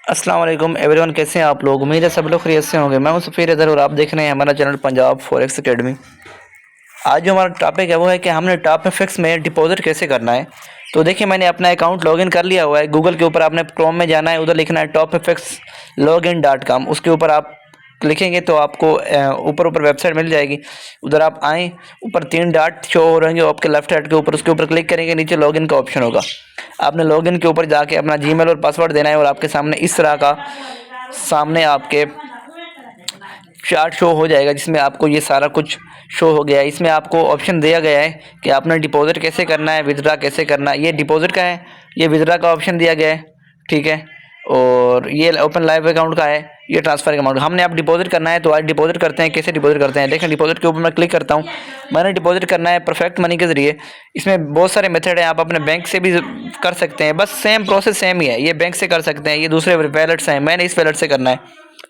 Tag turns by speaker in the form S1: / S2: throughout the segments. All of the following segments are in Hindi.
S1: अस्सलाम वालेकुम एवरीवन, कैसे हैं आप लोग। उम्मीद है सब लोग खैरियत से होंगे। मैं हूं सफ़ीर अदर और आप देख रहे हैं हमारा चैनल पंजाब फॉरेक्स एकेडमी। आज जो हमारा टॉपिक है वो है कि हमने टॉप फिक्स में डिपॉजिट कैसे करना है। तो देखिए, मैंने अपना अकाउंट लॉगिन कर लिया हुआ है। गूगल के ऊपर आपने क्रोम में जाना है, उधर लिखना है topfx.login.com। उसके ऊपर आप लिखेंगे तो आपको ऊपर ऊपर वेबसाइट मिल जाएगी। उधर आप आएँ, ऊपर 3 डॉट शो हो रहेंगे आपके लेफ्ट साइड के ऊपर, उसके ऊपर क्लिक करेंगे, नीचे लॉगिन का ऑप्शन होगा। आपने लॉगिन के ऊपर जाके अपना जीमेल और पासवर्ड देना है और आपके सामने इस तरह का सामने आपके चार्ट शो हो जाएगा, जिसमें आपको ये सारा कुछ शो हो गया है। इसमें आपको ऑप्शन दिया गया है कि आपने डिपॉजिट कैसे करना है, विथड्रा कैसे करना है। ये डिपॉजिट का है, ये विथड्रा का ऑप्शन दिया गया है, ठीक है। और ये ओपन लाइव अकाउंट का है, ये ट्रांसफर अमाउंट। हमने अब डिपॉजिट करना है तो आज डिपॉजिट करते हैं। कैसे डिपॉजिट करते हैं देखें, डिपॉजिट के ऊपर मैं क्लिक करता हूँ। मैंने डिपॉजिट करना है परफेक्ट मनी के ज़रिए। इसमें बहुत सारे मेथड हैं, आप अपने बैंक से भी कर सकते हैं, बस सेम प्रोसेस सेम ही है। ये बैंक से कर सकते हैं, ये दूसरे वैलेट से हैं, मैंने इस वैलेट से करना है,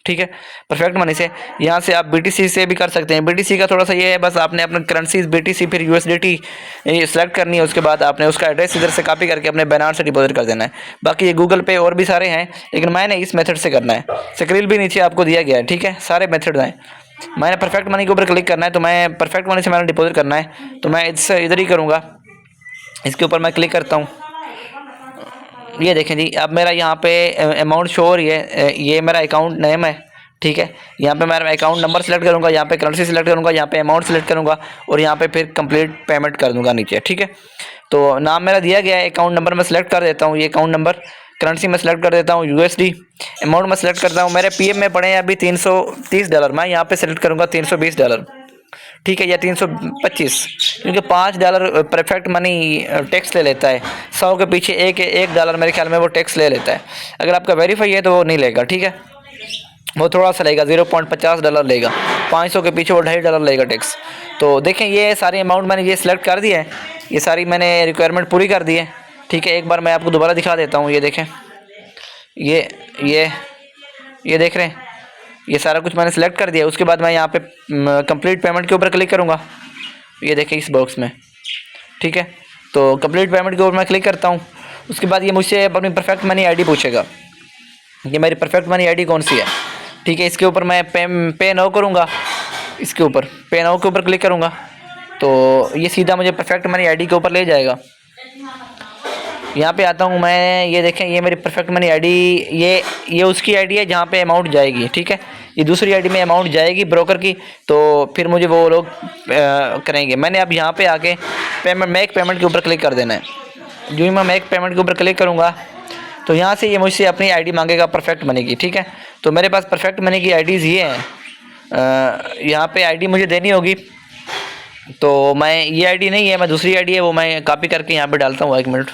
S1: ठीक है। परफेक्ट मनी से यहाँ से आप बीटीसी से भी कर सकते हैं। बीटीसी का थोड़ा सा ये है, बस आपने अपने करेंसीज बीटीसी फिर यूएसडीटी सेलेक्ट करनी है। उसके बाद आपने उसका एड्रेस इधर से कॉपी करके अपने बैनार से डिपॉजिट कर देना है। बाकी ये गूगल पे और भी सारे हैं, लेकिन मैंने इस मेथड से करना है। स्क्रीन भी नीचे आपको दिया गया है, ठीक है, सारे मेथड हैं। मैंने परफेक्ट मनी के ऊपर क्लिक करना है, तो मैं परफेक्ट मनी से मैंने डिपॉजिट करना है, तो मैं इससे इधर ही करूँगा। इसके ऊपर मैं क्लिक करता हूँ। ये देखें जी, अब मेरा यहाँ पे अमाउंट शो हो रही है। ये मेरा अकाउंट नेम है, ठीक है। यहाँ पे मैं अकाउंट नंबर सेलेक्ट करूँगा, यहाँ पे करेंसी सेलेक्ट करूँगा, यहाँ पे अमाउंट सेलेक्ट करूँगा और यहाँ पे फिर कंप्लीट पेमेंट कर दूँगा नीचे, ठीक है। तो नाम मेरा दिया गया है, अकाउंट नंबर मैं सेलेक्ट कर देता हूँ, ये अकाउंट नंबर। करेंसी में सेलेक्ट कर देता हूँ यूएसडी। अमाउंट में सेलेक्ट करता हूँ, मेरे पीएम में पड़े हैं अभी $330। मैं यहाँ पे सेलेक्ट करूँगा $320, ठीक है, या 325, क्योंकि $5 परफेक्ट मनी टैक्स ले लेता है। 100 के पीछे एक $1 मेरे ख्याल में वो टैक्स ले लेता है। अगर आपका वेरीफाई है तो वो नहीं लेगा, ठीक है, वो थोड़ा सा लेगा, $0.50 लेगा। 500 के पीछे वो $2.5 लेगा टैक्स। तो देखें, ये सारी अमाउंट मैंने ये सिलेक्ट कर दी है, ये सारी मैंने रिक्वायरमेंट पूरी कर दी है, ठीक है। एक बार मैं आपको दोबारा दिखा देता हूँ। ये देखें, ये ये ये देख रहे हैं, ये सारा कुछ मैंने सेलेक्ट कर दिया। उसके बाद मैं यहाँ पे कंप्लीट पेमेंट के ऊपर क्लिक करूँगा। ये देखें इस बॉक्स में, ठीक है। तो कंप्लीट पेमेंट के ऊपर मैं क्लिक करता हूँ। उसके बाद ये मुझसे अपनी परफेक्ट मनी आईडी पूछेगा, ये मेरी परफेक्ट मनी आईडी कौन सी है, ठीक है। इसके ऊपर मैं पे नाउ करूँगा, इसके ऊपर पे नाउ के ऊपर क्लिक करूँगा तो ये सीधा मुझे परफेक्ट मनी आईडी के ऊपर ले जाएगा। यहाँ पे आता हूँ मैं, ये देखें, ये मेरी परफेक्ट मनी आईडी, ये उसकी आईडी है जहाँ पे अमाउंट जाएगी, ठीक है। ये दूसरी आईडी में अमाउंट जाएगी ब्रोकर की, तो फिर मुझे वो लोग करेंगे। मैंने अब यहाँ पे आके मेक पेमेंट के ऊपर क्लिक कर देना है। जो ही मैं मेक पेमेंट के ऊपर क्लिक करूँगा तो यहाँ से ये मुझसे अपनी आईडी मांगेगा परफेक्ट मनी की, ठीक है। तो मेरे पास परफेक्ट मनी की आईडीज़ ये हैं। यहाँ पे आईडी मुझे देनी होगी, तो मैं ये आईडी नहीं है, मैं दूसरी आईडी है वो मैं कॉपी करके यहाँ पे डालता हूँ। 1 मिनट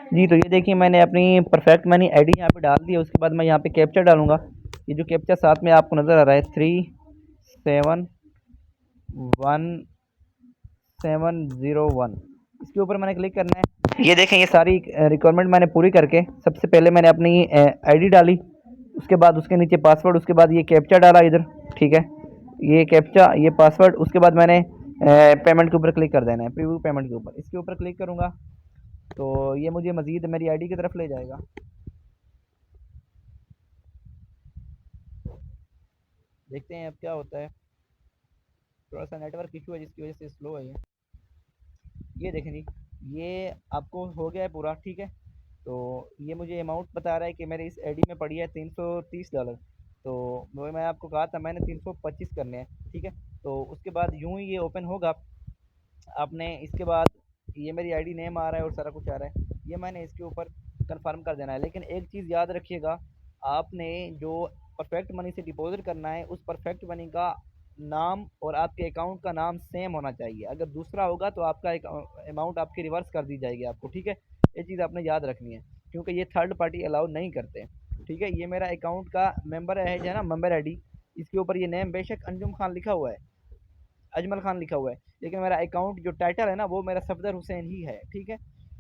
S1: जी। तो ये देखिए, मैंने अपनी परफेक्ट मनी आईडी यहाँ पे डाल दी है। उसके बाद मैं यहाँ पे कैप्चा डालूंगा। ये जो कैप्चा साथ में आपको नज़र आ रहा है 371701, इसके ऊपर मैंने क्लिक करना है। ये देखें, ये सारी रिक्वायरमेंट मैंने पूरी करके सबसे पहले मैंने अपनी आईडी डाली, उसके बाद उसके नीचे पासवर्ड, उसके बाद ये कैप्चा डाला इधर, ठीक है। ये कैप्चा, ये पासवर्ड, उसके बाद मैंने पेमेंट के ऊपर क्लिक कर देना है, प्रीव्यू पेमेंट के ऊपर। इसके ऊपर क्लिक करूँगा तो ये मुझे मज़ीद मेरी आईडी की तरफ ले जाएगा। देखते हैं अब क्या होता है। थोड़ा सा नेटवर्क इशू है जिसकी वजह से स्लो है ये देखें जी, ये आपको हो गया है पूरा, ठीक है। तो ये मुझे अमाउंट बता रहा है कि मेरे इस आईडी में पड़ी है $330। तो वो मैं आपको कहा था मैंने 325 करने हैं, ठीक है। तो उसके बाद यूं ही ये ओपन होगा। आपने इसके बाद ये मेरी आईडी नेम आ रहा है और सारा कुछ आ रहा है, ये मैंने इसके ऊपर कंफर्म कर देना है। लेकिन एक चीज़ याद रखिएगा, आपने जो परफेक्ट मनी से डिपॉजिट करना है उस परफेक्ट मनी का नाम और आपके अकाउंट का नाम सेम होना चाहिए। अगर दूसरा होगा तो आपका अमाउंट आपकी रिवर्स कर दी जाएगी आपको, ठीक है। ये चीज़ आपने याद रखनी है, क्योंकि ये थर्ड पार्टी अलाउ नहीं करते, ठीक है। ये मेरा अकाउंट का मेंबर है जो है ना, मेंबर आईडी, इसके ऊपर ये नेम बेशक अंजुम खान लिखा हुआ है, अजमल खान लिखा हुआ है, लेकिन मेरा अकाउंट जो टाइटल है ना वो मेरा सफदर हुसैन ही है, ठीक है।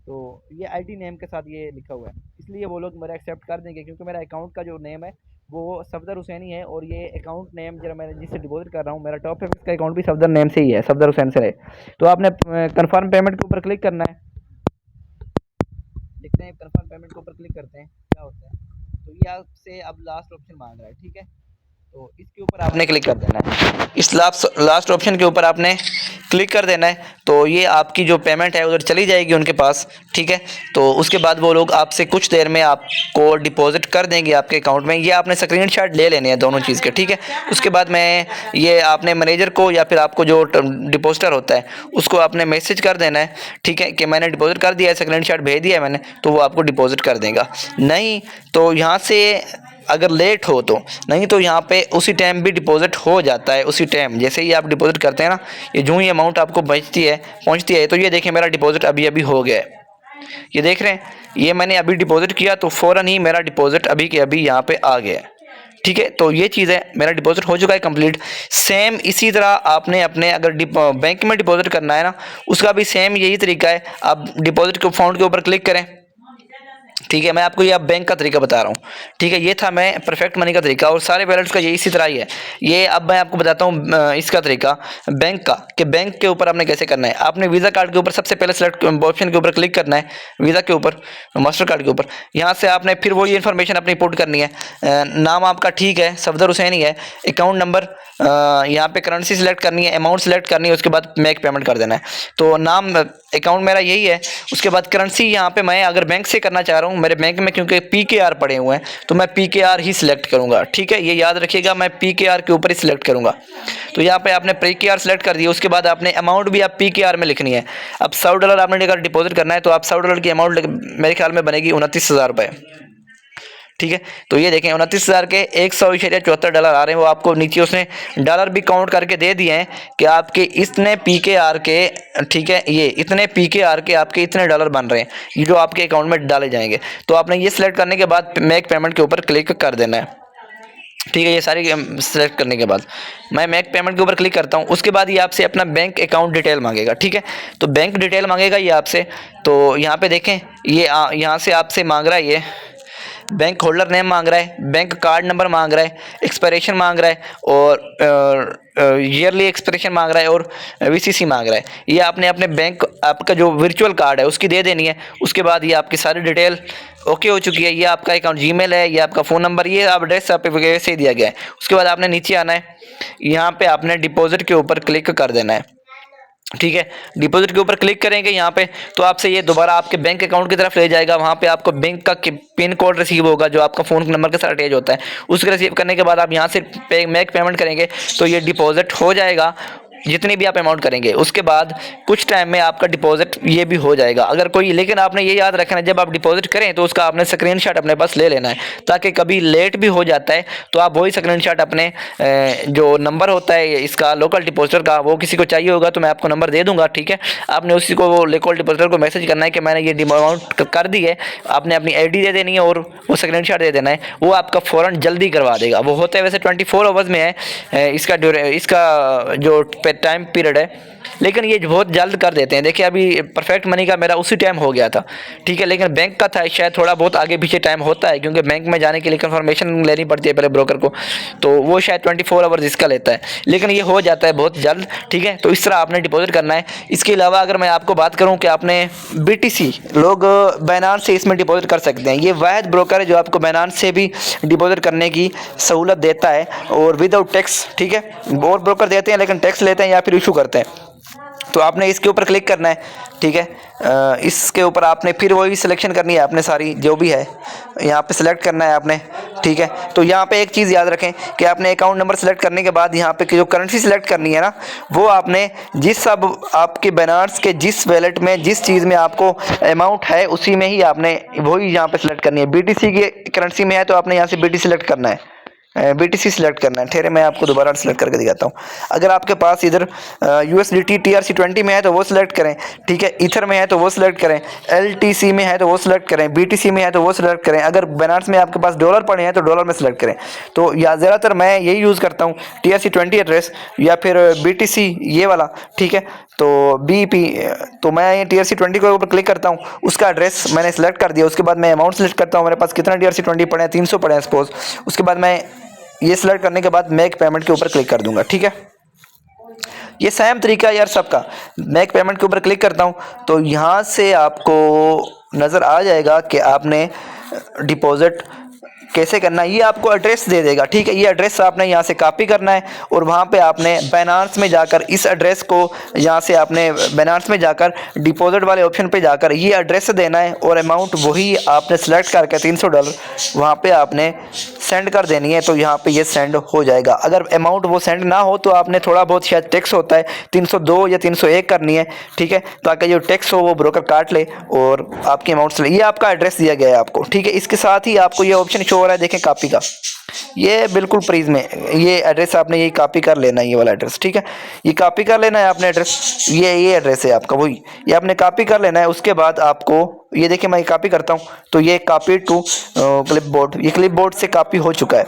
S1: तो ये आईडी नेम के साथ ये लिखा हुआ है, इसलिए वो लोग मेरा एक्सेप्ट कर देंगे, क्योंकि मेरा अकाउंट का जो नेम है वो सफदर हुसैन ही है। और ये अकाउंट नेम जरा मैं जिससे डिपॉजिट कर रहा हूँ, मेरा टॉप का अकाउंट भी सफदर नेम से ही है, सफदर हुसैन से है। तो आपने कन्फर्म पेमेंट के ऊपर क्लिक करना है। देखते हैं कन्फर्म पेमेंट के ऊपर क्लिक करते हैं क्या होता है। तो ये आपसे अब लास्ट ऑप्शन मांग रहा है, ठीक है। तो इसके ऊपर आपने क्लिक कर देना है, इस लास्ट ऑप्शन के ऊपर आपने क्लिक कर देना है। तो ये आपकी जो पेमेंट है उधर चली जाएगी उनके पास, ठीक है। तो उसके बाद वो लोग आपसे कुछ देर में आपको डिपॉजिट कर देंगे आपके अकाउंट में। ये आपने स्क्रीनशॉट ले लेने हैं दोनों चीज़ के, ठीक है। उसके बाद मैं ये आपने मैनेजर को या फिर आपको जो डिपॉजिटर होता है उसको आपने मैसेज कर देना है, ठीक है, कि मैंने डिपॉजिट कर दिया है, स्क्रीनशॉट भेज दिया है मैंने, तो वो आपको डिपॉजिट कर देगा। नहीं तो यहाँ से अगर लेट हो तो, नहीं तो यहाँ पे उसी टाइम भी डिपॉजिट हो जाता है। उसी टाइम जैसे ही आप डिपॉजिट करते हैं ना, ये जो ही अमाउंट आपको पहुँचती है, तो ये देखें मेरा डिपॉजिट अभी अभी हो गया है। ये देख रहे हैं, ये मैंने अभी डिपॉजिट किया तो फ़ौरन ही मेरा डिपॉजिट अभी के अभी यहाँ पे आ गया है, ठीक है। तो ये चीज़ है, मेरा डिपॉजिट हो चुका है कंप्लीट। सेम इसी तरह आपने अपने अगर बैंक में डिपॉजिट करना है ना, उसका भी सेम यही तरीका है। आप डिपॉजिट के अकाउंट के ऊपर क्लिक करें, ठीक है। मैं आपको ये अब बैंक का तरीका बता रहा हूँ, ठीक है। ये था मैं परफेक्ट मनी का तरीका, और सारे वैलेट्स का ये इसी तरह ही है। ये अब मैं आपको बताता हूँ इसका तरीका बैंक का, कि बैंक के ऊपर आपने कैसे करना है। आपने वीज़ा कार्ड के ऊपर सबसे पहले सेलेक्ट ऑप्शन के ऊपर क्लिक करना है, वीज़ा के ऊपर, मास्टर कार्ड के ऊपर। यहाँ से आपने फिर वही इन्फॉर्मेशन अपनी पुट करनी है। नाम आपका ठीक है, सफदर हुसैन ही है। अकाउंट नंबर, यहाँ पे करेंसी सिलेक्ट करनी है, अमाउंट सेलेक्ट करनी है, उसके बाद मेक पेमेंट कर देना है। तो नाम अकाउंट मेरा यही है। उसके बाद करेंसी यहाँ पे मैं अगर बैंक से करना चाह रहा हूँ, मेरे बैंक में क्योंकि PKR पड़े हुए हैं, तो मैं PKR ही सिलेक्ट करूँगा, ठीक है। ये याद रखिएगा, मैं PKR के ऊपर ही सिलेक्ट करूँगा। तो यहाँ पे आपने PKR सेलेक्ट कर दिया। उसके बाद आपने अमाउंट भी आप PKR में लिखनी है। अब $100 आपने अगर डिपॉजिट करना है तो आप $100 की अमाउंट मेरे ख्याल में बनेगी 29,000 रुपये, ठीक है। तो ये देखें 29,000 के $100.74 आ रहे हैं। वो आपको नीचे उसने डॉलर भी काउंट करके दे दिए हैं कि आपके इतने PKR के, ठीक है, ये इतने PKR के आपके इतने डॉलर बन रहे हैं, ये जो आपके अकाउंट में डाले जाएंगे। तो आपने ये सिलेक्ट करने के बाद मेक पेमेंट के ऊपर क्लिक कर देना है, ठीक है। ये सारी सेलेक्ट करने के बाद मैं मेक पेमेंट के ऊपर क्लिक करता हूँ। उसके बाद ये आपसे अपना बैंक अकाउंट डिटेल मांगेगा, ठीक है। तो बैंक डिटेल मांगेगा ये आपसे। तो यहाँ पे देखें, ये यहाँ से आपसे मांग रहा है, ये बैंक होल्डर नेम मांग रहा है, बैंक कार्ड नंबर मांग रहा है, एक्सपायरेशन मांग रहा है, और ईयरली एक्सपायरेशन मांग रहा है, और VCC मांग रहा है। ये आपने अपने बैंक, आपका जो वर्चुअल कार्ड है उसकी दे देनी है। उसके बाद ये आपकी सारी डिटेल ओके हो चुकी है। ये आपका अकाउंट जीमेल है, ये आपका फ़ोन नंबर, ये आप एड्रेस आप वैसे ही दिया गया है। उसके बाद आपने नीचे आना है, यहाँ पे आपने डिपॉजिट के ऊपर क्लिक कर देना है, ठीक है। डिपॉजिट के ऊपर क्लिक करेंगे यहाँ पे, तो आपसे ये दोबारा आपके बैंक अकाउंट की तरफ ले जाएगा। वहाँ पे आपको बैंक का पिन कोड रिसीव होगा जो आपका फ़ोन नंबर के साथ अटैच होता है। उसके रिसीव करने के बाद आप यहाँ से मेक पेमेंट करेंगे, तो ये डिपॉजिट हो जाएगा जितनी भी आप अमाउंट करेंगे। उसके बाद कुछ टाइम में आपका डिपॉजिट ये भी हो जाएगा। अगर कोई, लेकिन आपने ये याद रखना है जब आप डिपॉजिट करें तो उसका आपने स्क्रीनशॉट अपने पास ले लेना है, ताकि कभी लेट भी हो जाता है तो आप वही स्क्रीनशॉट अपने जो नंबर होता है इसका लोकल डिपॉजिटर का, वो किसी को चाहिए होगा तो मैं आपको नंबर दे दूंगा, ठीक है। आपने उसी को, वो लोकल डिपॉजिटर को मैसेज करना है कि मैंने ये अमाउंट कर दी है। आपने अपनी ID दे देनी है और वो स्क्रीनशॉट दे देना है। वो आपका फ़ौरन जल्दी करवा देगा। वो होता है वैसे 24 आवर्स में है इसका जो टाइम पीरियड है, लेकिन ये बहुत जल्द कर देते हैं। देखिए अभी परफेक्ट मनी का मेरा उसी टाइम हो गया था, ठीक है। लेकिन बैंक का था शायद थोड़ा बहुत आगे पीछे टाइम होता है, क्योंकि बैंक में जाने के लिए कंफर्मेशन लेनी पड़ती है पहले ब्रोकर को, तो वो शायद 24 आवर्स इसका लेता है, लेकिन ये हो जाता है बहुत जल्द, ठीक है। तो इस तरह आपने डिपॉजिट करना है। इसके अलावा अगर मैं आपको बात करूँ कि आपने BTC, लोग बाइनांस से इसमें डिपॉजिट कर सकते हैं। ये वाहिद ब्रोकर है जो आपको बाइनांस से भी डिपॉजिट करने की सहूलत देता है, और विदाउट टैक्स, ठीक है। और ब्रोकर देते हैं लेकिन टैक्स लेते हैं या फिर इशू करते हैं। तो आपने इसके ऊपर क्लिक करना है, ठीक है। इसके ऊपर आपने फिर वही सिलेक्शन करनी है, आपने सारी जो भी है यहाँ पे सिलेक्ट करना है आपने, ठीक है। तो यहाँ पे एक चीज़ याद रखें कि आपने अकाउंट नंबर सेलेक्ट करने के बाद यहाँ पे जो करेंसी सिलेक्ट करनी है ना, वो आपने जिस सब आपके बाइनेंस के जिस वैलेट में जिस चीज़ में आपको अमाउंट है उसी में ही आपने वही यहाँ पे सिलेक्ट करनी है। BTC की करेंसी में है तो आपने यहाँ से BTC सिलेक्ट करना है, BTC सिलेक्ट करना है। ठहरे मैं आपको दोबारा सेलेक्ट करके दिखाता हूँ। अगर आपके पास इधर USDT TRC20 में है तो वो सिलेक्ट करें, ठीक है। ईथर में है तो वो सिलेक्ट करें, LTC में है तो वो सिलेक्ट करें, BTC में है तो वो सिलेक्ट करें। अगर बाइनेंस में आपके पास डॉलर पड़े हैं तो डॉलर में सिलेक्ट करें। तो या ज़्यादातर मैं यही यूज़ करता हूँ, TRC20 एड्रेस या फिर BTC ये वाला, ठीक है। तो BP, तो मैं ये TRC20 के ऊपर क्लिक करता हूँ, उसका एड्रेस मैंने सेलेक्ट कर दिया। उसके बाद मैं अमाउंट सेलेक्ट करता हूँ, मेरे पास कितना TRC20 पड़े हैं, 300 पड़े हैं सपोज। उसके बाद मैं ये सिलेक्ट करने के बाद मेक पेमेंट के ऊपर क्लिक कर दूंगा, ठीक है। ये सेम तरीका है यार सबका। मेक पेमेंट के ऊपर क्लिक करता हूँ तो यहाँ से आपको नज़र आ जाएगा कि आपने डिपॉजिट कैसे करना है ये आपको एड्रेस दे देगा, ठीक है। ये एड्रेस आपने यहाँ से कॉपी करना है और वहाँ पे आपने बाइनांस में जाकर इस एड्रेस को, यहाँ से आपने बाइनांस में जाकर डिपॉजिट वाले ऑप्शन पे जाकर ये एड्रेस देना है और अमाउंट वही आपने सेलेक्ट करके $300 वहाँ पे आपने सेंड कर देनी है। तो यहाँ पे ये सेंड हो जाएगा। अगर अमाउंट वो सेंड ना हो तो आपने थोड़ा बहुत शायद टैक्स होता है 302 या 301 करनी है, ठीक है, ताकि जो टैक्स हो वो ब्रोकर काट ले और आपकी अमाउंट से ले। ये आपका एड्रेस दिया गया है आपको, ठीक है। इसके साथ ही आपको ये ऑप्शन शो हो रहा है, देखें कॉपी का, ये बिल्कुल प्रीज में ये एड्रेस आपने ये कॉपी कर लेना है, ये वाला एड्रेस, ठीक है। ये कॉपी कर लेना है आपने एड्रेस, ये एड्रेस है आपका वही, ये आपने कॉपी कर लेना है। उसके बाद आपको ये देखिए मैं कॉपी करता हूँ तो ये कॉपी टू क्लिपबोर्ड, ये क्लिपबोर्ड से कॉपी हो चुका है।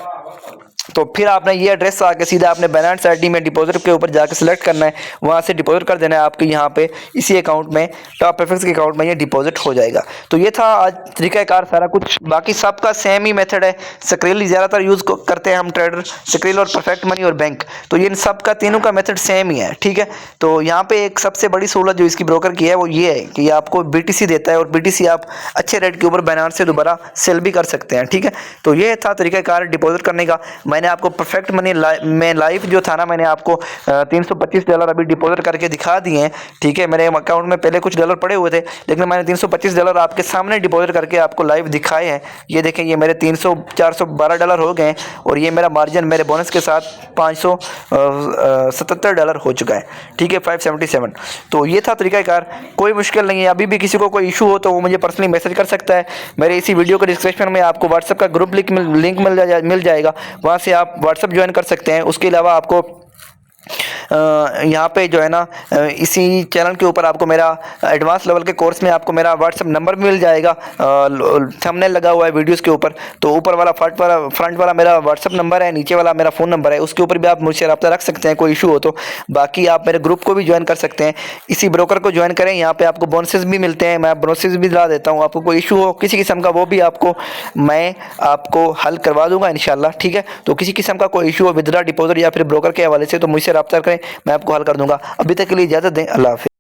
S1: तो फिर आपने ये एड्रेस आके सीधा आपने बाइनेंस आईडी में डिपॉजिट के ऊपर जाकर सिलेक्ट करना है, वहाँ से डिपॉजिट कर देना है आपके यहाँ पे इसी अकाउंट में, टॉप एफएक्स के अकाउंट में ये डिपॉजिट हो जाएगा। तो ये था आज तरीक़ाकार सारा कुछ, बाकी सबका सेम ही मेथड है। स्क्रिल ज़्यादातर यूज़ करते हैं हम ट्रेडर, स्क्रिल और परफेक्ट मनी और बैंक, तो ये सब का तीनों का मेथड सेम ही है, ठीक है। तो यहाँ पे एक सबसे बड़ी सहूलत जो इसकी ब्रोकर की है वो ये है कि ये आपको BTC देता है और BTC आप अच्छे रेट के ऊपर बाइनेंस से दोबारा सेल भी कर सकते हैं, ठीक है। तो ये था तरीक़ाकार डिपॉजिट करने का। मैंने आपको परफेक्ट मनी में लाइव जो था ना, मैंने आपको $325 अभी डिपॉजिट करके दिखा दिए हैं, ठीक है। मेरे अकाउंट में पहले कुछ डॉलर पड़े हुए थे, लेकिन मैंने $325 आपके सामने डिपॉजिट करके आपको लाइव दिखाए हैं। ये देखें, ये मेरे $412 हो गए और ये मेरा मार्जिन मेरे बोनस के साथ $577 हो चुका है, ठीक है, 577। तो ये था तरीक़ाकार, कोई मुश्किल नहीं है। अभी भी किसी को कोई इशू हो तो वो मुझे पर्सनली मैसेज कर सकता है। मेरे इसी वीडियो के डिस्क्रिप्शन में आपको व्हाट्सएप का ग्रुप लिंक मिल जाएगा, वहाँ से आप व्हाट्सएप ज्वाइन कर सकते हैं। उसके अलावा आपको यहाँ पे जो है ना इसी चैनल के ऊपर आपको मेरा एडवांस लेवल के कोर्स में आपको मेरा व्हाट्सएप नंबर मिल जाएगा, थंबनेल लगा हुआ है वीडियोस के ऊपर। तो ऊपर वाला फ्रंट वाला मेरा व्हाट्सएप नंबर है, नीचे वाला मेरा फ़ोन नंबर है, उसके ऊपर भी आप मुझसे रब्ता रख सकते हैं कोई इशू हो तो। बाकी आप मेरे ग्रुप को भी ज्वाइन कर सकते हैं, इसी ब्रोकर को ज्वाइन करें, यहाँ पर आपको बोनसेस भी मिलते हैं, मैं बोनसेस भी दिला देता हूँ। आपको कोई इशू हो किसी किस्म का वो भी मैं आपको हल करवा दूँगा इंशाल्लाह, ठीक है। तो किसी किस्म का कोई इशू हो विथड्रॉ डिपॉजिट या फिर ब्रोकर के हवाले से तो मुझसे रब्ता करें, मैं आपको हल कर दूंगा। अभी तक के लिए इजाज़त दें, अल्लाह हाफ़िज़।